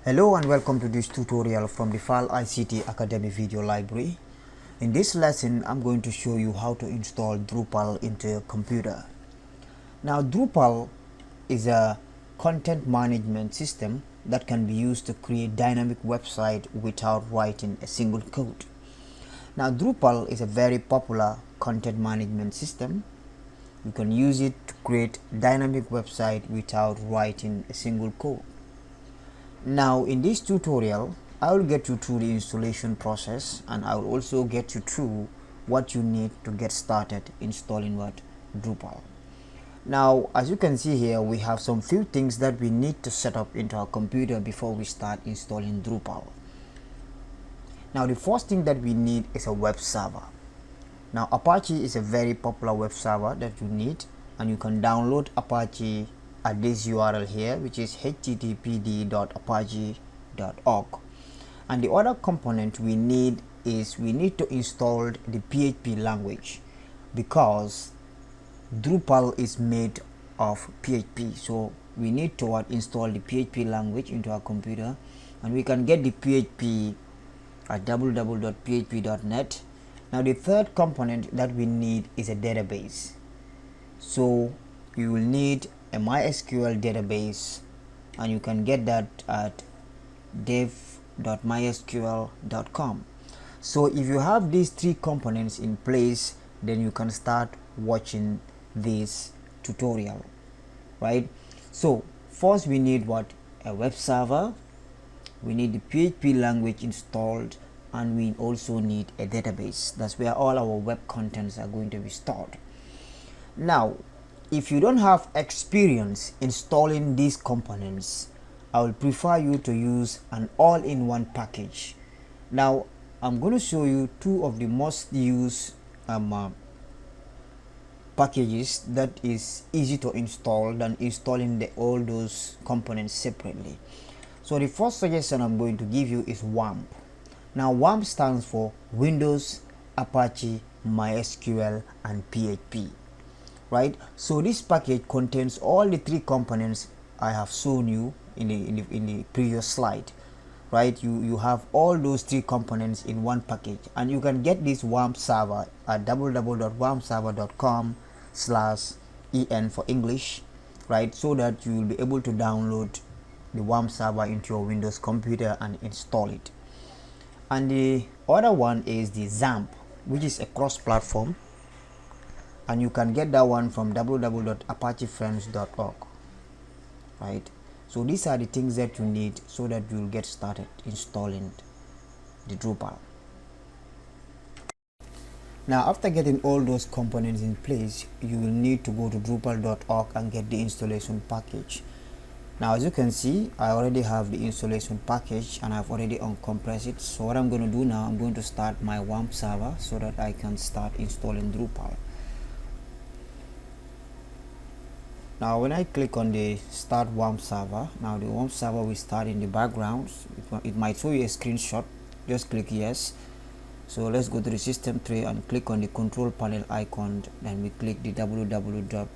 Hello and welcome to this tutorial from the File ICT Academy video library. In this lesson, I'm going to show you how to install Drupal into your computer. Now, Drupal is a content management system that can be used to create dynamic website without writing a single code. Now, Drupal is a very popular content management system. You can use it to create dynamic website without writing a single code. Now in this tutorial, I will get you through the installation process, and I will also get you through what you need to get started installing Drupal. Now, as you can see here, we have some few things that we need to set up into our computer before we start installing Drupal. Now, the first thing that we need is a web server. Now, Apache is a very popular web server that you need, and you can download Apache at this URL here, which is httpd.apache.org. And the other component we need to install the PHP language, because Drupal is made of PHP. So we need to install the PHP language into our computer, and we can get the PHP at www.php.net. Now the third component that we need is a database. So you will need a MySQL database, and you can get that at dev.mysql.com. So if you have these three components in place, then you can start watching this tutorial, right? So first we need a web server, we need the PHP language installed, and we also need a database. That's where all our web contents are going to be stored. Now, if you don't have experience installing these components, I will prefer you to use an all-in-one package. Now, I'm going to show you two of the most used packages that is easy to install than installing all those components separately. So the first suggestion I'm going to give you is WAMP. Now, WAMP stands for Windows, Apache, MySQL, and PHP. Right, so this package contains all the three components I have shown you in the previous slide. Right, you have all those three components in one package, and you can get this WAMP server at www.wampserver.com/en for English, right, so that you will be able to download the WAMP server into your Windows computer and install it. And the other one is the XAMPP, which is a cross-platform, and you can get that one from www.apachefriends.org. right, so these are the things that you need so that you'll get started installing the Drupal. Now, after getting all those components in place, you will need to go to drupal.org and get the installation package. Now, as you can see, I already have the installation package and I've already uncompressed it. So what I'm going to do now, I'm going to start my WAMP server so that I can start installing Drupal. Now when I click on the start WAMP server, now the WAMP server will start in the background. It might show you a screenshot. Just click yes. So let's go to the system tray and click on the control panel icon, then we click the www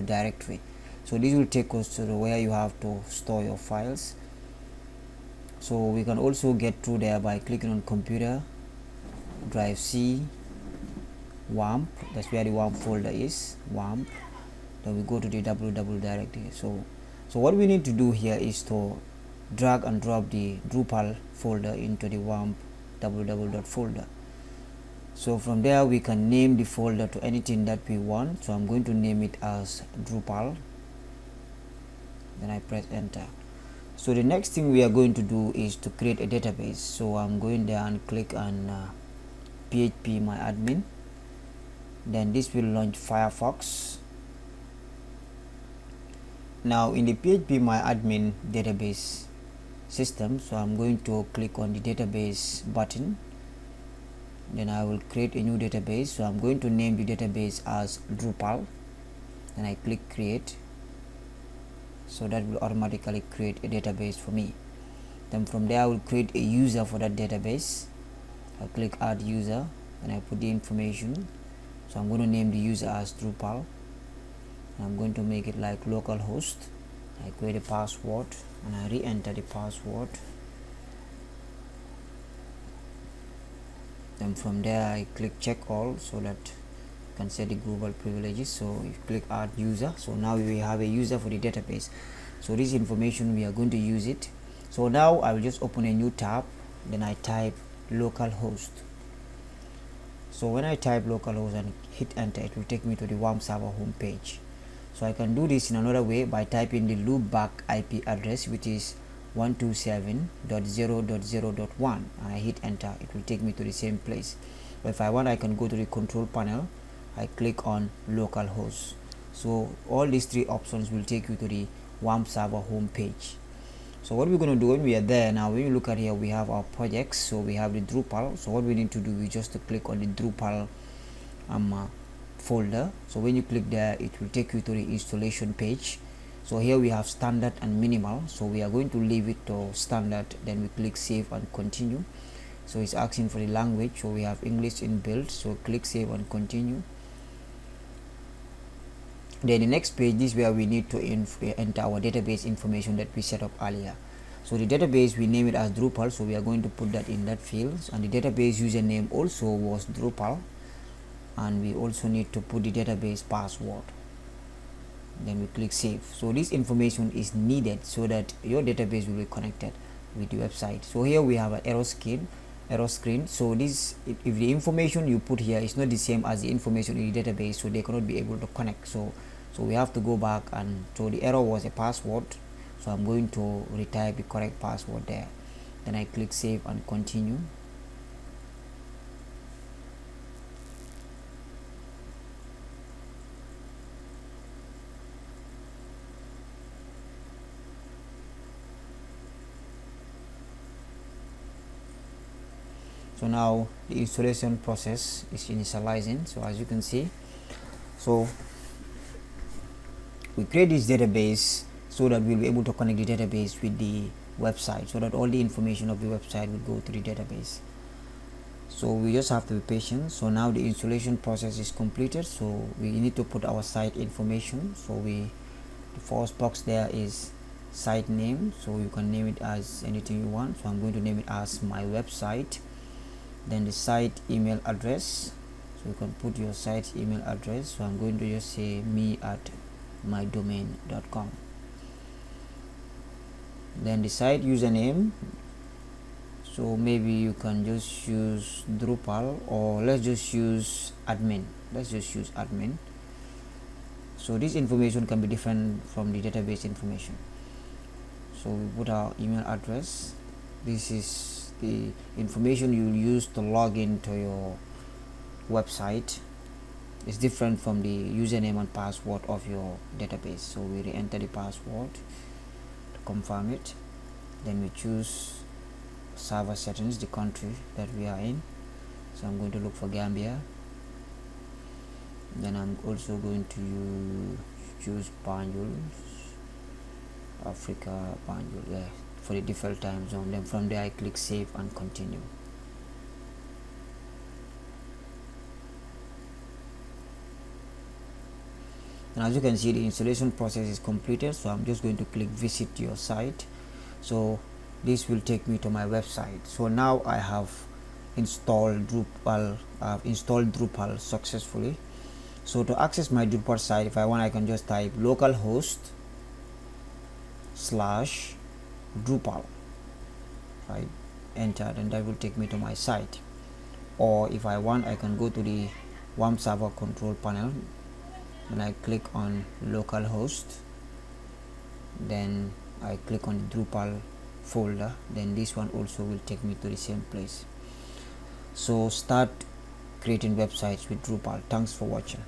directory. So this will take us to where you have to store your files. So we can also get through there by clicking on computer, drive C, WAMP. That's where the WAMP folder is, WAMP. Then we go to the www directory. So what we need to do here is to drag and drop the Drupal folder into the WAMP www folder. So from there we can name the folder to anything that we want. So I'm going to name it as Drupal, then I press enter. So the next thing we are going to do is to create a database. So I'm going there and click on PHP my admin. Then this will launch Firefox. Now in the PHP my admin database system, so I'm going to click on the database button, then I will create a new database. So I'm going to name the database as Drupal, then I click create. So that will automatically create a database for me. Then from there I will create a user for that database. I'll click add user, and I put the information. So I'm going to name the user as Drupal. I'm going to make it like localhost I create a password and I re-enter the password. Then from there I click check all so that you can set the global privileges. So you click add user. So now we have a user for the database. So this information we are going to use it. So now I will just open a new tab, then I type localhost. So when I type localhost and hit enter, it will take me to the wampserver home page. So I can do this in another way by typing the loopback IP address, which is 127.0.0.1, and I hit enter. It will take me to the same place. But if I want, I can go to the control panel. I click on localhost. So all these three options will take you to the wampserver home page. So what we're going to do when we are there now, when you look at here, we have our projects. So we have the Drupal. So what we need to do is just to click on the Drupal folder. So when you click there, it will take you to the installation page. So here we have standard and minimal. So we are going to leave it to standard. Then we click save and continue. So it's asking for the language. So we have English inbuilt. So click save and continue. Then the next page is where we need to enter our database information that we set up earlier. So the database, we name it as Drupal, so we are going to put that in that field, and the database username also was Drupal, and we also need to put the database password. Then we click save. So this information is needed so that your database will be connected with the website. So here we have an error screen. So this, if the information you put here is not the same as the information in the database, so they cannot be able to connect. So we have to go back, and so the error was a password, so I'm going to retype the correct password there. Then I click save and continue. So now the installation process is initializing. So as you can see, so we create this database so that we'll be able to connect the database with the website, so that all the information of the website will go to the database. So we just have to be patient. So now the installation process is completed. So we need to put our site information. So the first box there is site name. So you can name it as anything you want. So I'm going to name it as my website. Then the site email address. So you can put your site email address. So I'm going to just say me@mydomain.com. Then the site username, so maybe you can just use Drupal, or let's just use admin. So this information can be different from the database information. So we put our email address. This is the information you use to log into your website. It's different from the username and password of your database. So we re-enter the password to confirm it. Then we choose server settings, the country that we are in. So I'm going to look for Gambia. Then I'm also going to choose Banjul, Africa, Banjul, for the default time zone. Then from there I click save and continue. And as you can see, the installation process is completed. So I'm just going to click visit your site. So this will take me to my website. So now I have installed Drupal successfully. So to access my Drupal site, if I want, I can just type localhost/Drupal, right, enter, and that will take me to my site. Or if I want, I can go to the wampserver control panel, and I click on localhost, then I click on the Drupal folder, then this one also will take me to the same place. So start creating websites with Drupal. Thanks for watching.